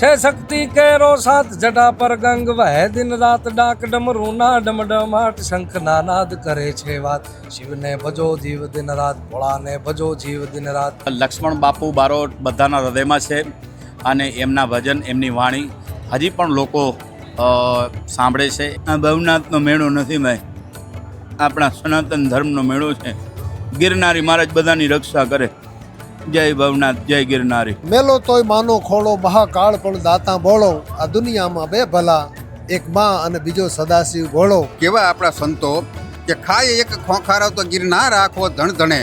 छे शक्ति केरो साथ जटा पर गंग वह दिन रात डाक डमरू ना डमडमाट शंख नानाद करे छे वात शिव ने भजो जीव दिन रात भोळा ने भजो जीव दिन रात। લક્ષ્મણ બાપુ બારોટ બધાના હૃદયમાં છે અને એમના ભજન એમની વાણી હજી પણ લોકો સાંભળે છે। આ ભવનાથનો મેળો નથી ભાઈ, આપણા સનાતન ધર્મનો મેળો છે। ગિરનારી મહારાજ બધાની રક્ષા કરે। જય ભવનાથ, જય ગિરનારી। મેલો તોય માનો ખોળો મહાકાળ પણ દાતા બોળો આ દુનિયામાં બે ભલા એક માં અને બીજો સદાશિવ ભોળો। કેવા આપણા સંતો કે ખાય એક ખોખારો તો ગિરનાર આખો ધણ ધણે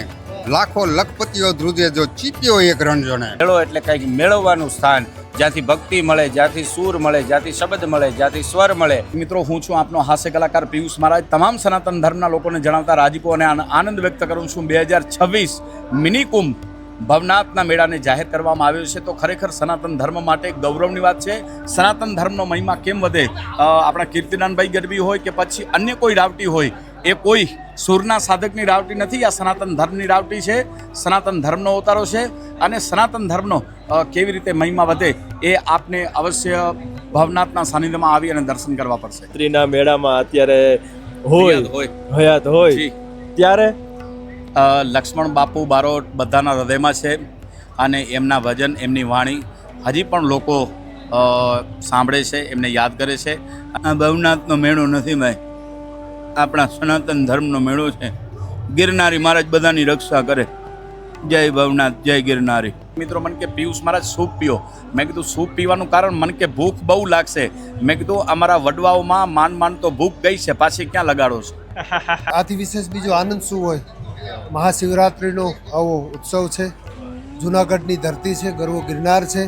લાખો લખપતિઓ ધ્રુજે જો ચીપ્યો એક રણજણે। મેળો એટલે કંઈક મેળવવાનું સ્થાન, જ્યાંથી ભક્તિ મળે, જ્યાંથી સૂર મળે, જ્યાંથી શબ્દ મળે, જ્યાંથી સ્વર મળે। મિત્રો, હું છું આપનો હાસ્ય કલાકાર પિયુષ મહારાજ। તમામ સનાતન ધર્મના લોકોને જણાવતા રાજીપો અને આનંદ વ્યક્ત કરું છું 2026 મિની કુંભ ભવનાથના મેળાને જાહેર કરવામાં આવ્યો છે। તો ખરેખર સનાતન ધર્મ માટે ગૌરવની વાત છે। સનાતન ધર્મનો મહિમા કેમ વધે? આપણા કીર્તિદાનભાઈ ગઢવી હોય કે પછી અન્ય કોઈ રાવટી હોય, એ કોઈ સૂરના સાધકની રાવટી નથી, આ સનાતન ધર્મની રાવટી છે। સનાતન ધર્મનો અવતારો છે અને સનાતન ધર્મનો કેવી રીતે મહિમા વધે એ આપને અવશ્ય ભવનાથના સાનિધ્યમાં આવી અને દર્શન કરવા પડશે। ત્રીના મેળામાં અત્યારે હયાત હોય ત્યારે લક્ષ્મણ બાપુ બારોટ બધાના હૃદયમાં છે અને એમના ભજન એમની વાણી હજી પણ લોકો સાંભળે છે, એમને યાદ કરે છે। આ ભવનાથનો મેળો નથી ભાઈ, આપણા સનાતન ધર્મનો મેળો છે। ગિરનારી મહારાજ બધાની રક્ષા કરે। જય ભવનાથ, જય ગિરનારી। મિત્રો મને કે પિયુષ મહારાજ સૂપ પીઓ। મેં કીધું સૂપ પીવાનું કારણ મને કે ભૂખ બહુ લાગશે। મેં કીધું અમારા વડવાઓમાં માન તો ભૂખ ગઈ છે, પાછી ક્યાં લગાડો છો? આથી વિશેષ બીજો આનંદ શું હોય? મહાશિવરાત્રિનો આવો ઉત્સવ છે, જૂનાગઢની ધરતી છે, ગરવો ગિરનાર છે,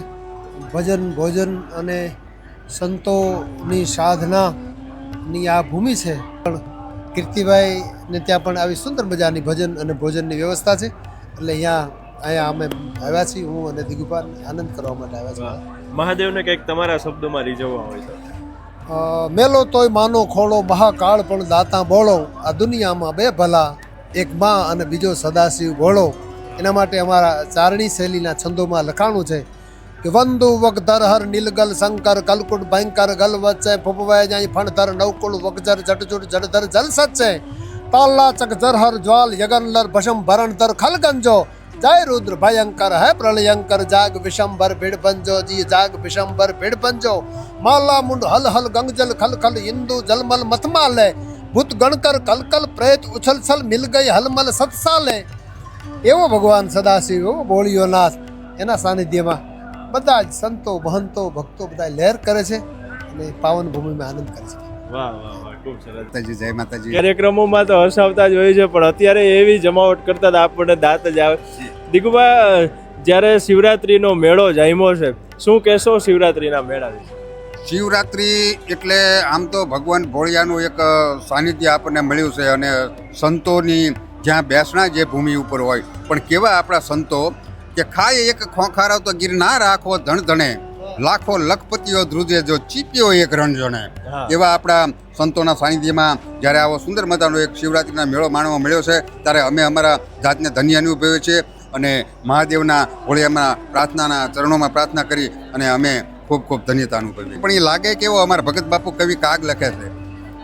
ભજન ભોજન અને સંતોની સાધનાની આ ભૂમિ છે। પણ કીર્તિભાઈને ત્યાં પણ આવી સુંદર મજાની ભજન અને ભોજનની વ્યવસ્થા છે, એટલે અહીંયા અમે આવ્યા છીએ, હું અને દિગુપાલ આનંદ કરવા માટે આવ્યા છીએ। મહાદેવને કંઈક તમારા શબ્દોમાં રીઝવવા હોય તો? મેલો તોય માનો ખોળો મહાકાળ પણ દાતા બોળો આ દુનિયામાં બે ભલા એક માં અને બીજો સદાશિવ ભોળો। એના માટે અમારા ચારણી શૈલીના છંદોમાં લખાણું છે કે વંદુ વગધર હર નીલગલ શંકર કલકુટ ભયંકર ગલ વચ્ચે ફૂપવાય જાય ફણધર નવકુળ વગજર જટજુટ જડધર જલ સચ્ચે તાલ્લા ચકજર હર જ્વાલ યગનલર ભસમ ભરણધર ખલગંજો જય રુદ્ર ભયંકર હે પ્રલયંકર જાગ વિશંભર ભીડ બંજો જી જાગ વિશંભર ભીડ બંજો માલા મુંડ હલ હલ ગંગજલ ખલ ખલ હિન્દુ જલમલ મથમાલે ભૂત ગણકર કલકલ પ્રેત ઉછલછલ મિલ ગઈ હલમલ સત્સાલે। એવો ભગવાન સદાશિવ, એવો બોળિયોનાથ, એના સાનિધ્યમાં બધા જ સંતો મહંતો ભક્તો બધા લહેર કરે છે અને પાવન ભૂમિમાં આનંદ કરે છે। વાહ વાહ વાહ, ખૂબ સરસ। માતાજી, જય માતાજી। કાર્યક્રમોમાં તો હસાવતા જ હોય છે, પણ અત્યારે એવી જમાવટ કરતા હતા આપણને દાંત જ આવે। દિગુભા, જ્યારે શિવરાત્રીનો મેળો જામ્યો છે, શું કહેશો શિવરાત્રીના મેળા વિશે? શિવરાત્રિ એટલે આમ તો ભગવાન ભોળિયાનું એક સાનિધ્ય આપણને મળ્યું છે અને સંતોની જ્યાં બેસણા જે ભૂમિ ઉપર હોય, પણ કેવા આપણા સંતો કે ખાય એક ખોખારો તો ગિરનાર આખો ધણ ધણે લાખો લખપતિઓ ધ્રુજે જો ચીપ્યો એક રણજણે। એવા આપણા સંતોના સાનિધ્યમાં જ્યારે આવો સુંદર મજાનો એક શિવરાત્રિના મેળો માણવા મળ્યો છે, ત્યારે અમે અમારા જાતને ધન્ય અનુભવીએ છીએ અને મહાદેવના ભોળિયામાં પ્રાર્થનાના ચરણોમાં પ્રાર્થના કરી અને અમે ખૂબ ખૂબ ધન્યતા અનુભવી। પણ એ લાગે કેવો અમારા ભગત બાપુ કવિ કાગ લખે છે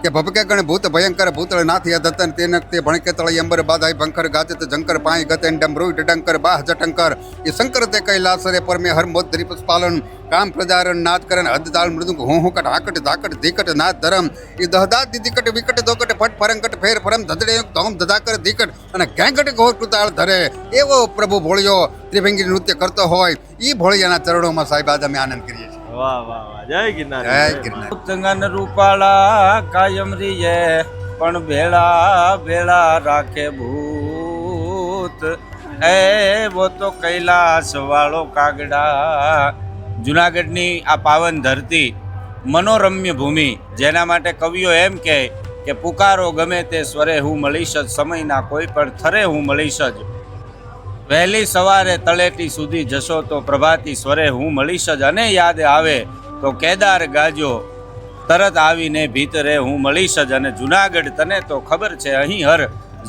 કે ભભકે ગણ ભૂત ભયંકર ભૂતળ નાથી અધતન તેને તે ભણકે તળી અંબર બાધાઈ ભંકર ગાજત જંકર પાંય ગતેન ડમરૂ ડંકર બાહ જટંકર એ શંકર તે કૈલાસરે પર મેં હર મોદ ધરીપસ પાલન કામ પ્રજારણ નાદ કરન હદતાળ મૃદુંગ હું હુકટ હાકટ ધાકટ ધીકટ નાદ ધરમ એ દહદાત દિકટ વિકટ દોકટ ફટ ફરંકટ ફેર ફરમ ધધડે ધોમ ધધાકર ધીકટ અને ઘેંકટ ઘોર કૃતાળ ધરે એવો પ્રભુ ભોળિયો ત્રિભંગી નૃત્ય કરતો હોય, એ ભોળિયાના ચરણોમાં સાહેબ આજે અમે આનંદ કરીએ છીએ। વાહ વાહ વાહ, જય ગિરનાર, જય ગિરનાર। ઉત્તંગન રૂપાળા કાયમ રીએ પણ ભેળા ભેળા રાખે ભૂત એવો તો કૈલાસ વાળો કાગડા। જુનાગઢની આ પાવન ધરતી, મનોરમ્ય ભૂમિ, જેના માટે કવિઓ એમ કહે કે પુકારો ગમે તે સ્વરે હું મળીશ જ, સમયના કોઈ પણ થરે હું મળીશ જ। વહેલી સવારે તળેટી સુધી જશો તો પ્રભાતી સ્વરે હું મળીશ જ, અને યાદ આવે તો કેદાર ગાજો તરત આવીને ભીતરે હું મળીશ જ। અને જુનાગઢ તને તો ખબર છે અહીં હર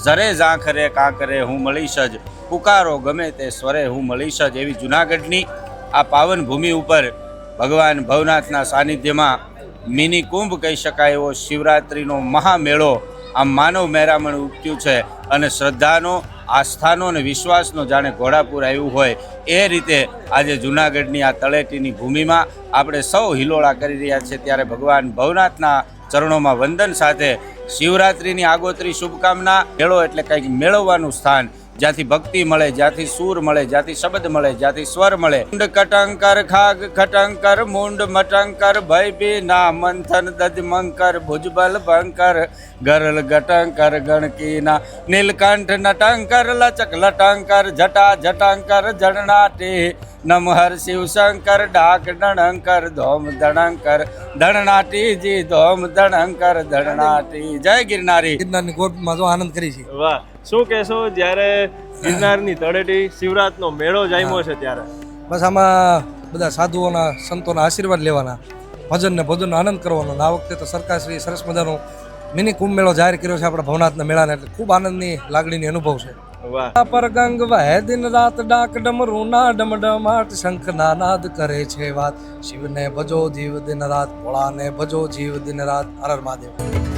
ઝરે ઝાંખરે કાંકરે હું મળીશ જ, પુકારો ગમે તે સ્વરે હું મળીશ જ। એવી જુનાગઢની આ પાવન ભૂમિ ઉપર ભગવાન ભવનાથના સાનિધ્યમાં મિની કુંભ કહી શકાય એવો શિવરાત્રિનો મહામેળો આ માનવ મેરામણ ઉમટ્યું છે અને શ્રદ્ધાનો, આસ્થાનો અને વિશ્વાસનો જાણે ઘોડાપુર આવ્યું હોય એ રીતે આજે જૂનાગઢની આ તળેટીની ભૂમિમાં આપણે સૌ હિલોળા કરી રહ્યા છીએ. ત્યારે ભગવાન ભવનાથના ચરણોમાં વંદન સાથે શિવરાત્રિની આગોતરી શુભકામના. મેળો એટલે કંઈક મેળવવાનું સ્થાન, જ્યાંથી ભક્તિ મળે, જ્યાંથી સૂર મળે, જ્યાંથી શબ્દ મળે, જ્યાંથી સ્વર મળે. મુંડ કટંકર ખાગ ખટંકર મુંડ મટંકર ભય ભીના મંથન દજમંકર ભુજબલ ભંકર ગરલ ગટંકર ગણકીના નીલકંઠ નટંકર લચક લટંકર જટા જટંકર જડનાટી નમહર શિવશંકર ડાક ડણંકર ધોમ દણંકર ધણનાટીજી ધોમ દણંકર ધણનાટી. જય ગિરનારી. ગિરનારની ગોળમાં જો આનંદ કરી છે. વાહ, શું કહેશો જ્યારે ગિરનારની તળેટી શિવરાતનો મેળો જામ્યો છે ત્યારે? બસ આમાં બધા સાધુઓના સંતોના આશીર્વાદ લેવાના, ભજન ને ભોજનનો આનંદ કરવાનો. આ વખતે તો સરકારશ્રી સરસ મજાનો મિની કુંભ મેળો જાહેર કર્યો છે આપણા ભવનાથના મેળાને, એટલે ખૂબ આનંદની લાગણીની અનુભવ છે. વાહ, પર ગંગ વહે દિન રાત ડાક ડમરૂ ના ડમડમાટ શંખ ના નાદ કરે છે વાત. શિવને ભજો જીવ દિન રાત, ભોળાને ભજો જીવ દિન રાત. હર હર મહાદેવ.